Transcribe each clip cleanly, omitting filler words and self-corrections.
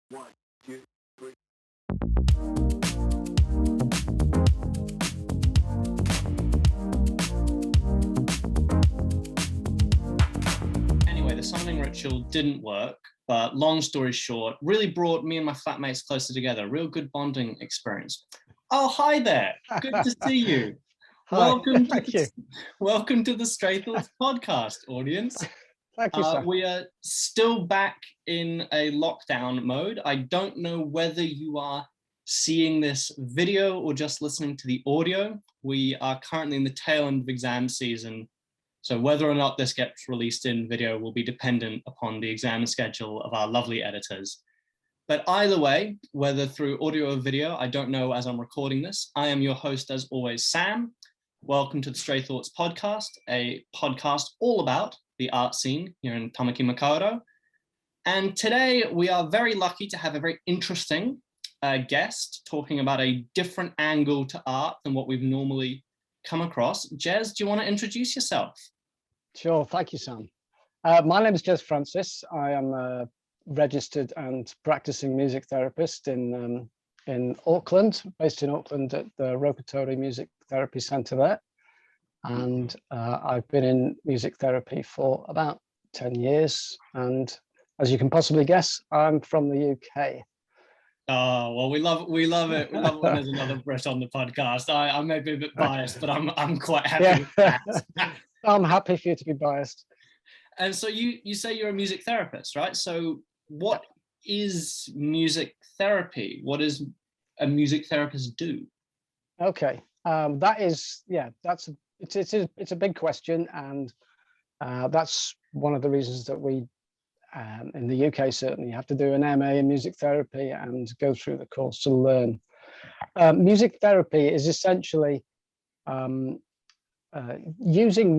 One, two, three. Anyway, the summoning ritual didn't work, but long story short, really brought me and my flatmates closer together. Real good bonding experience. Oh, hi there. Good to see you. Hi. Welcome to Thank you. welcome to the Stray Thoughts podcast, audience. Thank you, sir. We are still back in a lockdown mode. I don't know whether you are seeing this video or just listening to the audio. We are currently in the tail end of exam season, so whether or not this gets released in video will be dependent upon the exam schedule of our lovely editors. But either way, whether through audio or video, I don't know as I'm recording this, I am your host as always, Sam. Welcome to the Stray Thoughts podcast, a podcast all about the art scene here in Tamaki Makaurau. And today we are very lucky to have a very interesting guest talking about a different angle to art than what we've normally come across. Jez, do you want to introduce yourself? Sure. Thank you, Sam. My name is Jez Francis. I am a registered and practicing music therapist in Auckland, based in Auckland at the Rokatori Music Therapy Centre there. And I've been in music therapy for about 10 years. And as you can possibly guess, I'm from the UK. Oh, well, we love it. We love it when there's another Brit on the podcast. I may be a bit biased, but I'm quite happy with that. I'm happy for you to be biased. And so you say you're a music therapist, right? So what is music therapy? What does a music therapist do? Okay, it's a big question, and that's one of the reasons that we in the UK certainly have to do an MA in music therapy and go through the course to learn. Music therapy is essentially using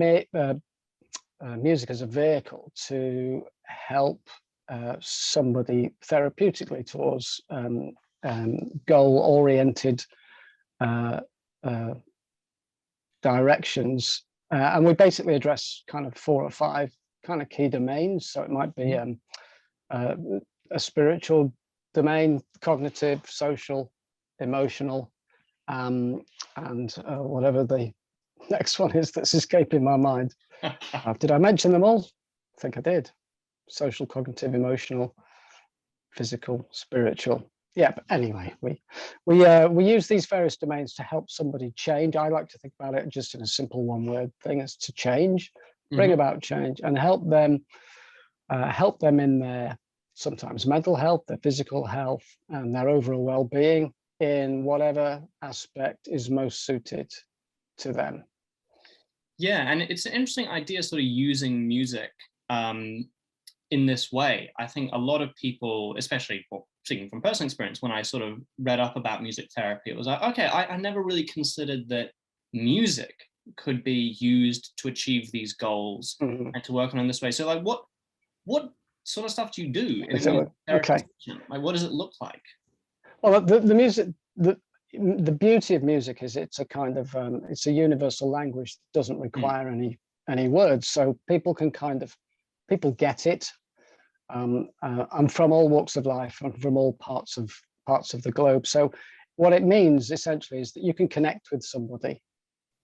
music as a vehicle to help somebody therapeutically towards goal-oriented directions, and we basically address kind of 4 or 5 kind of key domains. So it might be a spiritual domain, cognitive, social, emotional, and whatever the next one is that's escaping my mind. Did I mention them all? I think I did. Social, cognitive, emotional, physical, spiritual. Yeah, but anyway, we use these various domains to help somebody change. I like to think about it just in a simple one-word thing as to change, bring about change, and help them in their sometimes mental health, their physical health, and their overall well-being in whatever aspect is most suited to them. Yeah, and it's an interesting idea, sort of using music in this way. I think a lot of people, especially speaking from personal experience, when I sort of read up about music therapy, it was like, okay, I never really considered that music could be used to achieve these goals and to work on in this way. So like, what sort of stuff do you do in a music therapy session? Like, what does it look like? Well, the music, the beauty of music is it's a kind of it's a universal language that doesn't require any words, so people get it. I'm from all walks of life. I'm from all parts of the globe. So what it means essentially is that you can connect with somebody.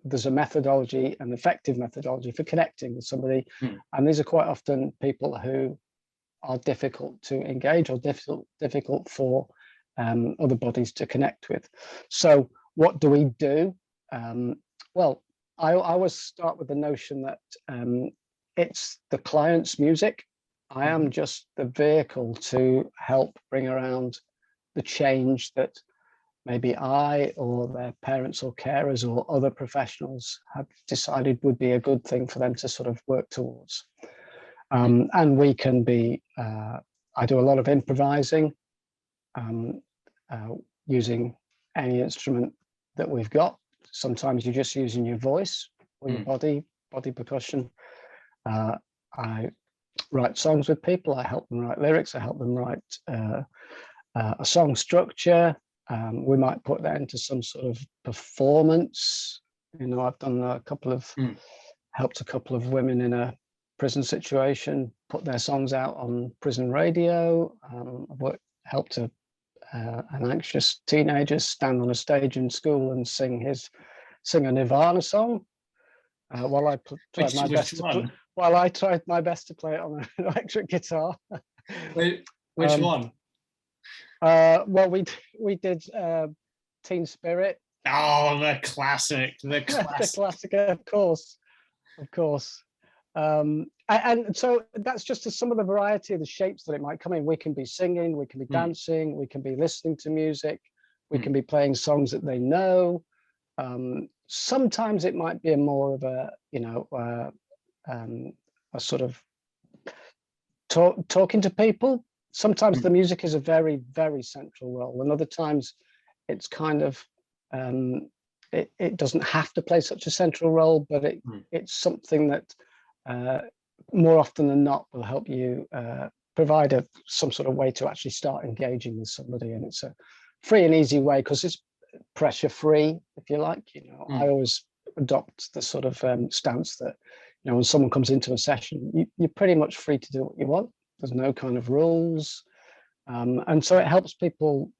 There's a methodology, an effective methodology for connecting with somebody, and these are quite often people who are difficult to engage or difficult for other bodies to connect with. So what do we do? Well, I always start with the notion that it's the client's music. I am just the vehicle to help bring around the change that maybe I or their parents or carers or other professionals have decided would be a good thing for them to sort of work towards. And we can be, I do a lot of improvising, using any instrument that we've got. Sometimes you're just using your voice or your body percussion. I write songs with people. I help them write lyrics. I help them write a song structure. We might put that into some sort of performance. You know, I've done helped a couple of women in a prison situation put their songs out on prison radio. I've worked helped an anxious teenager stand on a stage in school and sing a Nirvana song, while I tried my best to play it on an electric guitar. Wait, which one? Well, we did Teen Spirit. Oh, the classic, the classic, of course. And so that's just some of the variety of the shapes that it might come in. We can be singing, we can be dancing, we can be listening to music, we can be playing songs that they know. Sometimes it might be a more of a, a sort of talking to people. Sometimes the music is a very, very central role, and other times it's kind of it doesn't have to play such a central role, but it's something that more often than not will help you provide some sort of way to actually start engaging with somebody. And it's a free and easy way because it's pressure free, if you like. I always adopt the sort of stance that when someone comes into a session, you're pretty much free to do what you want. There's no kind of rules. And so it helps people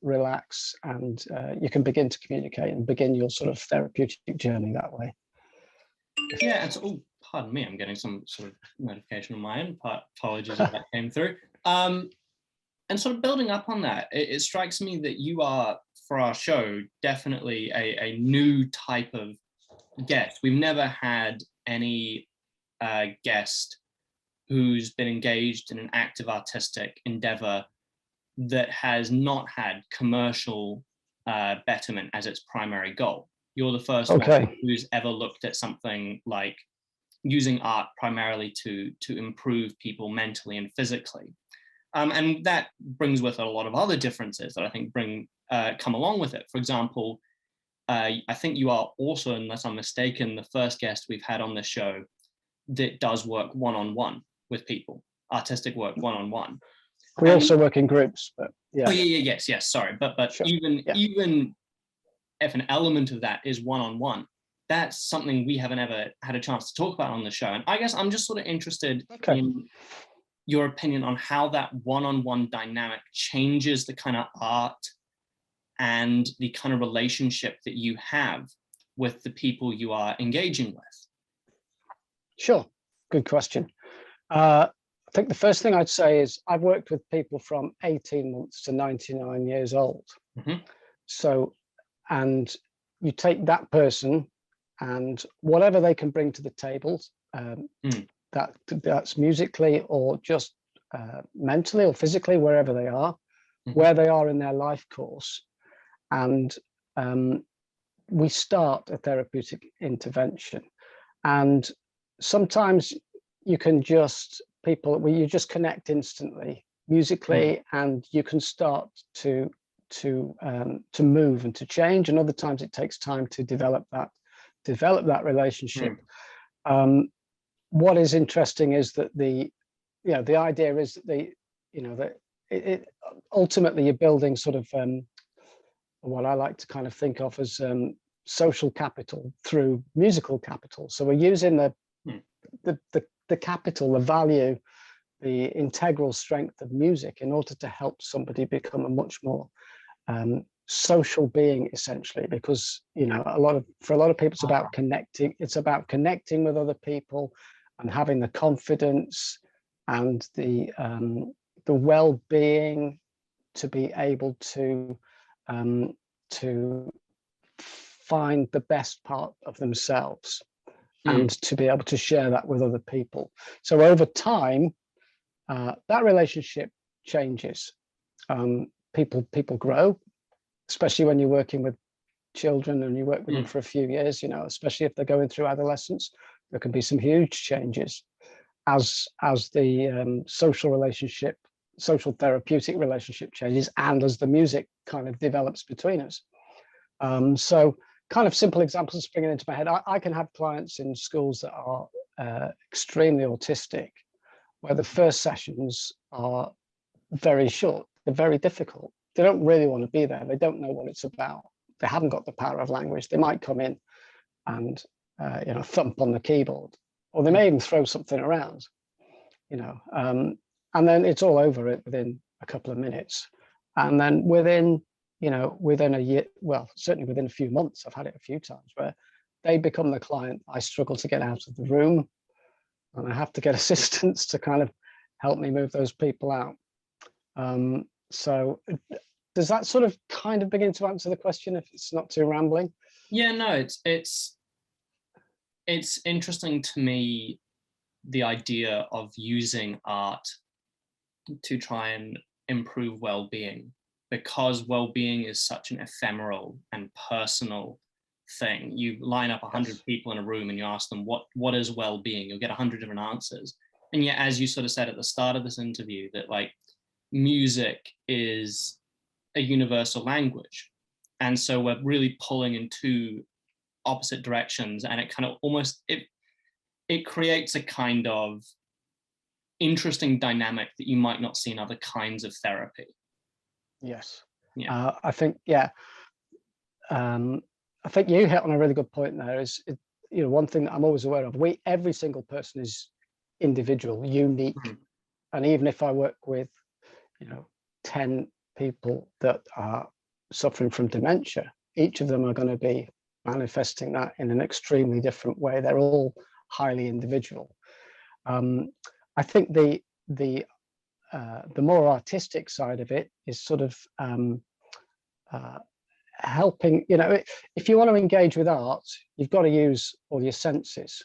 relax, and you can begin to communicate and begin your sort of therapeutic journey that way. Yeah, and so, oh, pardon me, I'm getting some sort of notification on my end. Apologies if that came through. And sort of building up on that, it strikes me that you are, for our show, definitely a new type of guest. We've never had any guest who's been engaged in an active artistic endeavor that has not had commercial betterment as its primary goal. You're the first one who's ever looked at something like using art primarily to improve people mentally and physically. And that brings with it a lot of other differences that I think come along with it. For example, I think you are also, unless I'm mistaken, the first guest we've had on this show that does work one-on-one with people, artistic work one-on-one. We also work in groups, but yeah. Oh yeah, yes, sorry. But sure. Even if an element of that is one-on-one, that's something we haven't ever had a chance to talk about on the show. And I guess I'm just sort of interested in your opinion on how that one-on-one dynamic changes the kind of art and the kind of relationship that you have with the people you are engaging with. Sure, good question. I think the first thing I'd say is I've worked with people from 18 months to 99 years old. So, and you take that person and whatever they can bring to the table, that's musically or just mentally or physically, wherever they are, where they are in their life course. And we start a therapeutic intervention. And sometimes you can you just connect instantly musically, and you can start to move and to change. And other times it takes time to develop that relationship. What is interesting is that the idea is that it ultimately you're building sort of what I like to kind of think of as social capital through musical capital. So we're using the capital, the value, the integral strength of music in order to help somebody become a much more social being, essentially, because for a lot of people it's about connecting. It's about connecting with other people and having the confidence and the well-being to be able to find the best part of themselves and to be able to share that with other people. So over time, that relationship changes. People grow, especially when you're working with children and you work with them for a few years, especially if they're going through adolescence, there can be some huge changes as the social therapeutic relationship changes, and as the music kind of develops between us. So kind of simple examples springing into my head. I can have clients in schools that are extremely autistic, where the first sessions are very short. They're very difficult. They don't really want to be there. They don't know what it's about. They haven't got the power of language. They might come in and thump on the keyboard, or they may even throw something around, and then it's all over it within a couple of minutes. And then within a year, well, certainly within a few months, I've had it a few times where they become the client. I struggle to get out of the room, and I have to get assistance to kind of help me move those people out. So does that sort of kind of begin to answer the question, if it's not too rambling? Yeah, no, it's interesting to me, the idea of using art to try and improve well-being, because well-being is such an ephemeral and personal thing. You line up 100 people in a room and you ask them what is well-being, you'll get 100 different answers. And yet, as you sort of said at the start of this interview, that like music is a universal language, and so we're really pulling in two opposite directions, and it kind of almost it creates a kind of interesting dynamic that you might not see in other kinds of therapy. Yes. Yeah. I think, yeah. I think you hit on a really good point there. One thing that I'm always aware of, every single person is individual, unique. Mm-hmm. And even if I work with, 10 people that are suffering from dementia, each of them are going to be manifesting that in an extremely different way. They're all highly individual. I think the more artistic side of it is sort of helping. If you want to engage with art, you've got to use all your senses.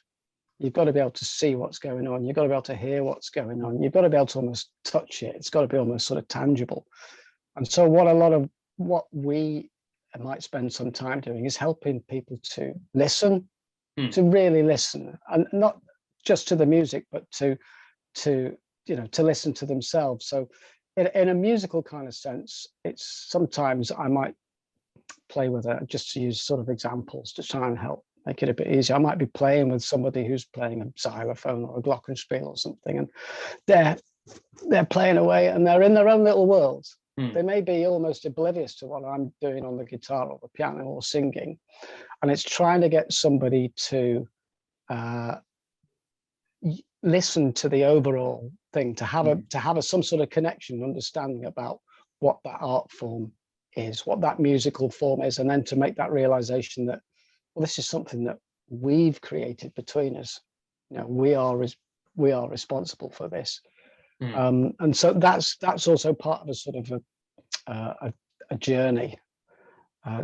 You've got to be able to see what's going on. You've got to be able to hear what's going on. You've got to be able to almost touch it. It's got to be almost sort of tangible. And so what we might spend some time doing is helping people to listen, to really listen, and not just to the music, but to listen to themselves. So in a musical kind of sense, it's sometimes I might play with it, just to use sort of examples to try and help make it a bit easier. I might be playing with somebody who's playing a xylophone or a glockenspiel or something, and they're playing away and they're in their own little world. They may be almost oblivious to what I'm doing on the guitar or the piano or singing, and it's trying to get somebody to listen to the overall thing, to have some sort of connection, understanding about what that art form is, what that musical form is, and then to make that realization that, well, this is something that we've created between us. We are responsible for this. And so that's also part of a sort of a journey,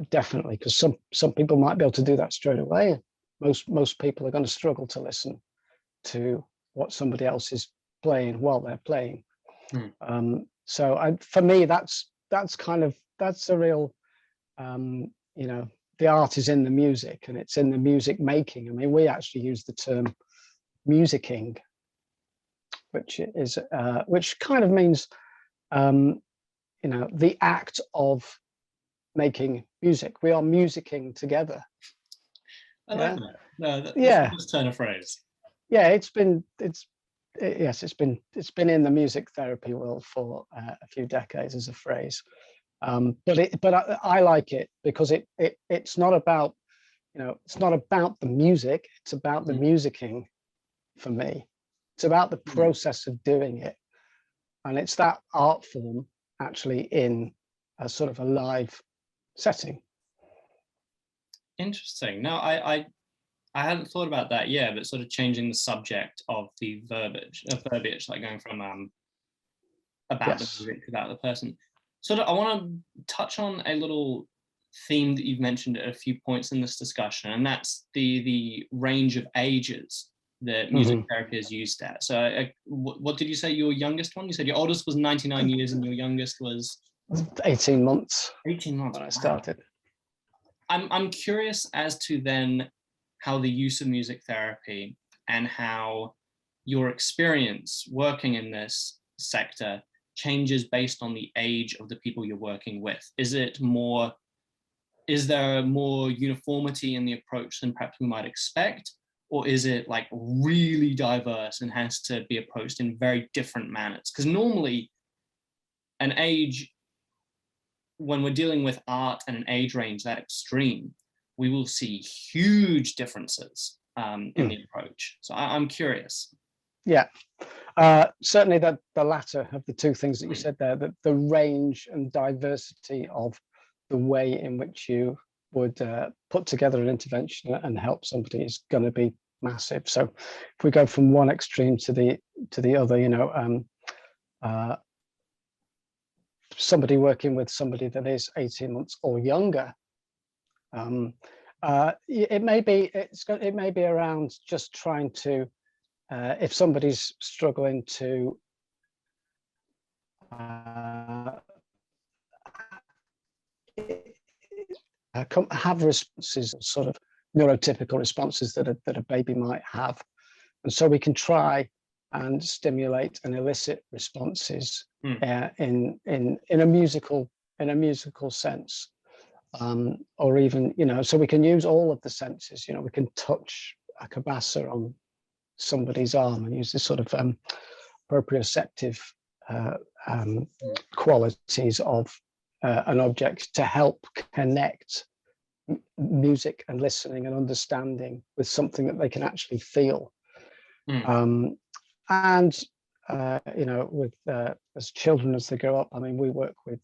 definitely, because some people might be able to do that straight away. Most people are going to struggle to listen to what somebody else is playing while they're playing. So for me, that's a real, the art is in the music, and it's in the music making. I mean, we actually use the term musicking, which kind of means the act of making music. We are musicking together. I like that. No, that's a nice turn of phrase. Yeah, it's been in the music therapy world for a few decades as a phrase. But I like it because it's not about the music. It's about the musicking for me. It's about the process of doing it, and it's that art form actually in a sort of a live setting. Interesting. No, I hadn't thought about that. Yeah, but sort of changing the subject of the verbiage, like going from about the music to about the person. Sort of, I want to touch on a little theme that you've mentioned at a few points in this discussion, and that's the range of ages that music therapy is used at. So what did you say your youngest one? You said your oldest was 99 years and your youngest was 18 months. 18 months when I started. I'm curious as to then how the use of music therapy and how your experience working in this sector changes based on the age of the people you're working with. Is there more uniformity in the approach than perhaps we might expect? Or is it like really diverse and has to be approached in very different manners? Because normally an age, when we're dealing with art and an age range that extreme, we will see huge differences in the approach. So I'm curious. Yeah. Certainly the latter of the two things that you said there, the range and diversity of the way in which you would put together an intervention and help somebody is going to be massive. So if we go from one extreme to the other, you know, somebody working with somebody that is 18 months or younger, it may be around just trying to, if somebody's struggling to have responses, sort of neurotypical responses that a baby might have, and so we can try and stimulate and elicit responses in a musical sense, or even, you know, so we can use all of the senses. You know, we can touch a cabasa on somebody's arm and use this sort of proprioceptive qualities of an object to help connect music and listening and understanding with something that they can actually feel. And you know, with as children, as they grow up, I mean, we work with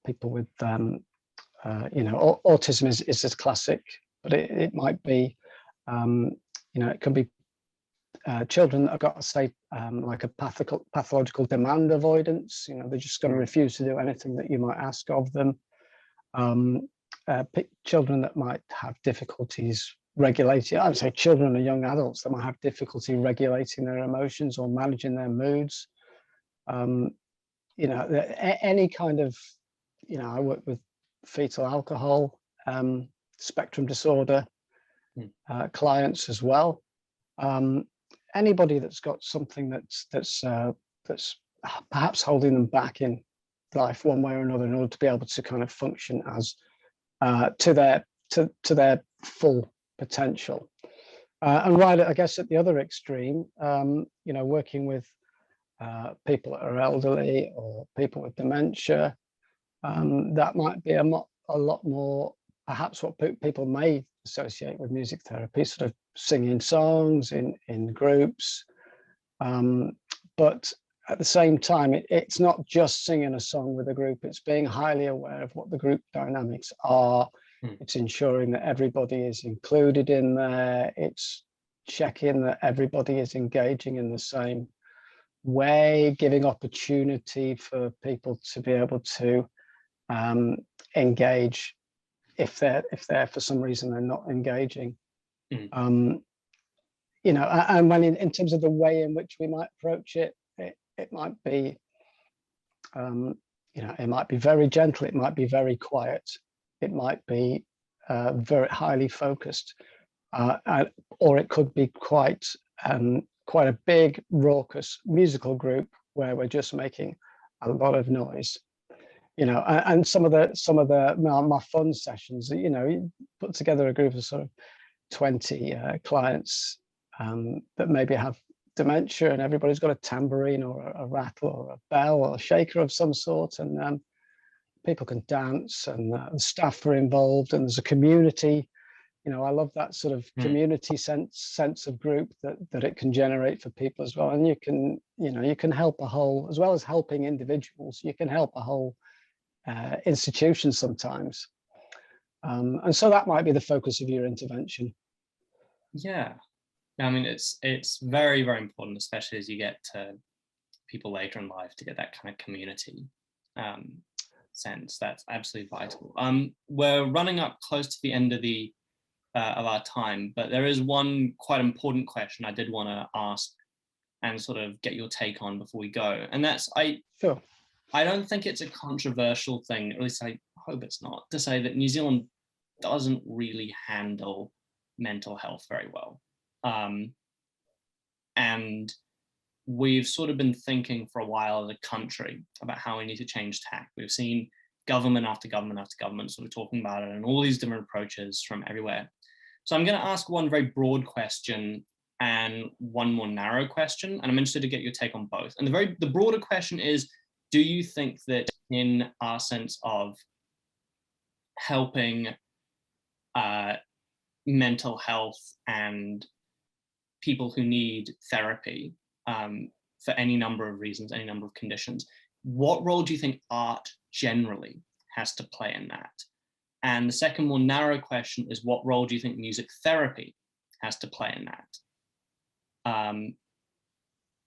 people with you know, autism is this classic, but it might be, you know, it can be children that have got, say, like a pathological demand avoidance. You know, they're just going to refuse to do anything that you might ask of them. Children that might have difficulties regulating, I would say children or young adults that might have difficulty regulating their emotions or managing their moods. You know, any kind of, you know, I work with fetal alcohol spectrum disorder clients as well. Anybody that's got something that's perhaps holding them back in life one way or another, in order to be able to kind of function as to their full potential. And right, I guess at the other extreme, you know, working with people that are elderly or people with dementia, that might be a lot more perhaps what people may associate with music therapy, sort of singing songs in groups. But at the same time, it's not just singing a song with a group, it's being highly aware of what the group dynamics are. It's ensuring that everybody is included in there. It's checking that everybody is engaging in the same way, giving opportunity for people to be able to engage if they're for some reason they're not engaging. You know, and when in terms of the way in which we might approach it, it might be, you know, it might be very gentle, it might be very quiet, it might be very highly focused, or it could be quite a big raucous musical group where we're just making a lot of noise. You know, and some of my fun sessions, you know, you put together a group of sort of 20 clients that maybe have dementia, and everybody's got a tambourine or a rattle or a bell or a shaker of some sort, and people can dance, and staff are involved, and there's a community. You know, I love that sort of community sense of group that it can generate for people as well. And you can help a whole, as well as helping individuals, you can help a whole institution sometimes. And so that might be the focus of your intervention. Yeah, I mean, it's very, very important, especially as you get to people later in life, to get that kind of community sense. That's absolutely vital. We're running up close to the end of our time, but there is one quite important question I did want to ask and sort of get your take on before we go, and that's Sure. I don't think it's a controversial thing, at least I hope it's not, to say that New Zealand doesn't really handle mental health very well. And we've sort of been thinking for a while as a country about how we need to change tack. We've seen government after government after government sort of talking about it, and all these different approaches from everywhere. So I'm going to ask one very broad question and one more narrow question, and I'm interested to get your take on both. And the broader question is, do you think that in our sense of helping mental health and people who need therapy, for any number of reasons, any number of conditions. What role do you think art generally has to play in that? And the second more narrow question is, what role do you think music therapy has to play in that?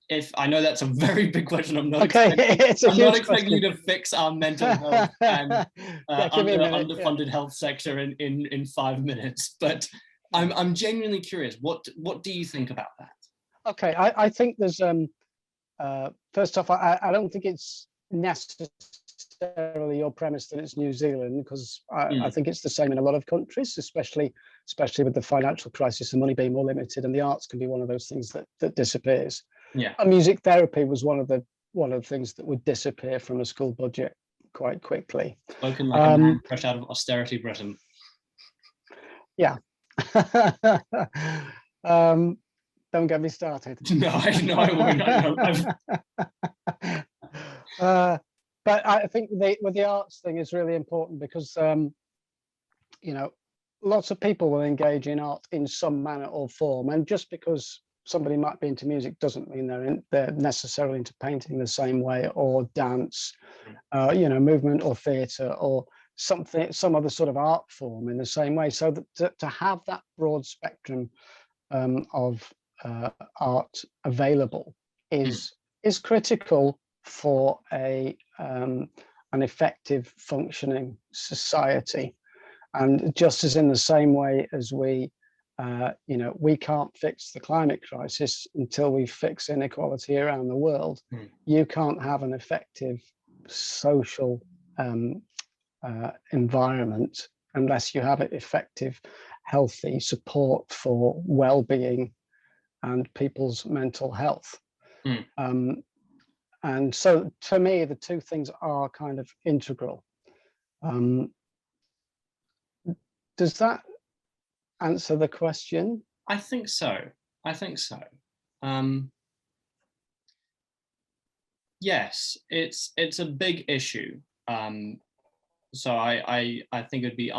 If I know that's a very big question, I'm not expecting you to fix our mental health and underfunded health sector in 5 minutes, but I'm genuinely curious. What do you think about that? Okay, I think there's first off, I don't think it's necessarily your premise that it's New Zealand, because I think it's the same in a lot of countries, especially with the financial crisis and money being more limited, and the arts can be one of those things that disappears. Yeah, and music therapy was one of the things that would disappear from a school budget quite quickly. Spoken like a man fresh out of austerity Britain. Yeah. Don't get me started. No, I won't. But I think with the arts thing is really important, because lots of people will engage in art in some manner or form, and just because somebody might be into music doesn't mean they're necessarily into painting the same way, or dance, movement, or theatre, or some other sort of art form in the same way. So that to have that broad spectrum of art available is critical for an effective functioning society. And just as in the same way as we can't fix the climate crisis until we fix inequality around the world, you can't have an effective social environment unless you have effective, healthy support for well-being and people's mental health. And so, to me, the two things are kind of integral. Does that answer the question? I think so. Yes, it's a big issue. So I think it'd be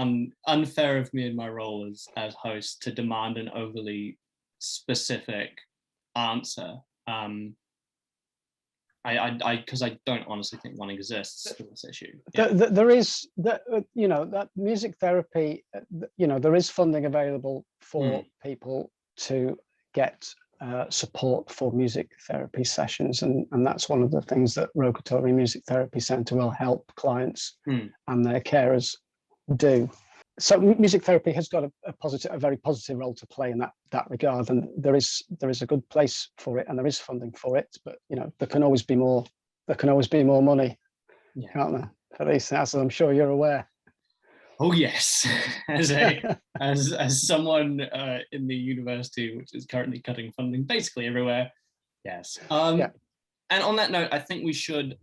unfair of me in my role as host to demand an overly specific answer. Because I don't honestly think one exists for this issue. Yeah. There is that music therapy. There is funding available for people to get support for music therapy sessions, and that's one of the things that Rokottori Music Therapy Centre will help clients and their carers do. So music therapy has got a very positive role to play in that regard, and there is a good place for it, and there is funding for it. But there can always be more. There can always be more money, can't there? For these, as I'm sure you're aware. Oh yes, as someone in the university which is currently cutting funding basically everywhere. Yes. And on that note, I think we should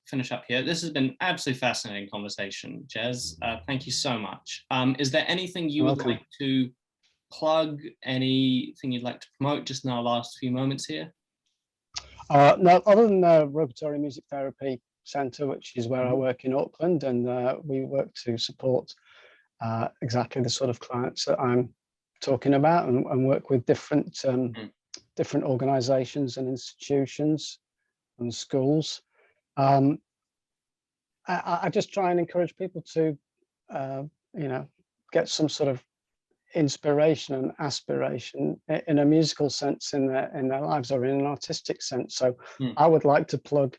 finish up here. This has been an absolutely fascinating conversation, Jez. Thank you so much. Is there anything you would like to plug? Anything you'd like to promote just in our last few moments here? No, other than the Rokottori Music Therapy Centre, which is where I work in Auckland, and we work to support exactly the sort of clients that I'm talking about, and work with different organisations and institutions and schools. I just try and encourage people to, get some sort of inspiration and aspiration in a musical sense in their lives, or in an artistic sense. So I would like to plug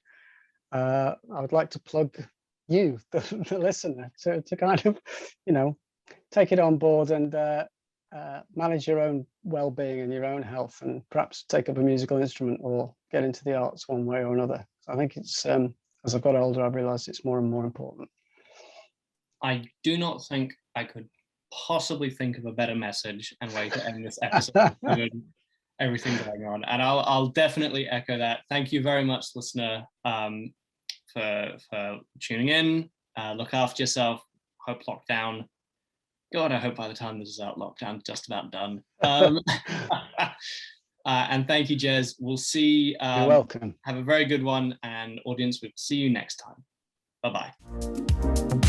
you, the listener, to kind of, take it on board and manage your own well-being and your own health, and perhaps take up a musical instrument or get into the arts one way or another. I think it's, as I've got older, I've realised it's more and more important. I do not think I could possibly think of a better message and way to end this episode given everything going on. And I'll definitely echo that. Thank you very much, listener, for tuning in. Look after yourself. Hope lockdown. God, I hope by the time this is out, lockdown's just about done. And thank you, Jez. We'll see. You're welcome. Have a very good one, and audience, we'll see you next time. Bye-bye.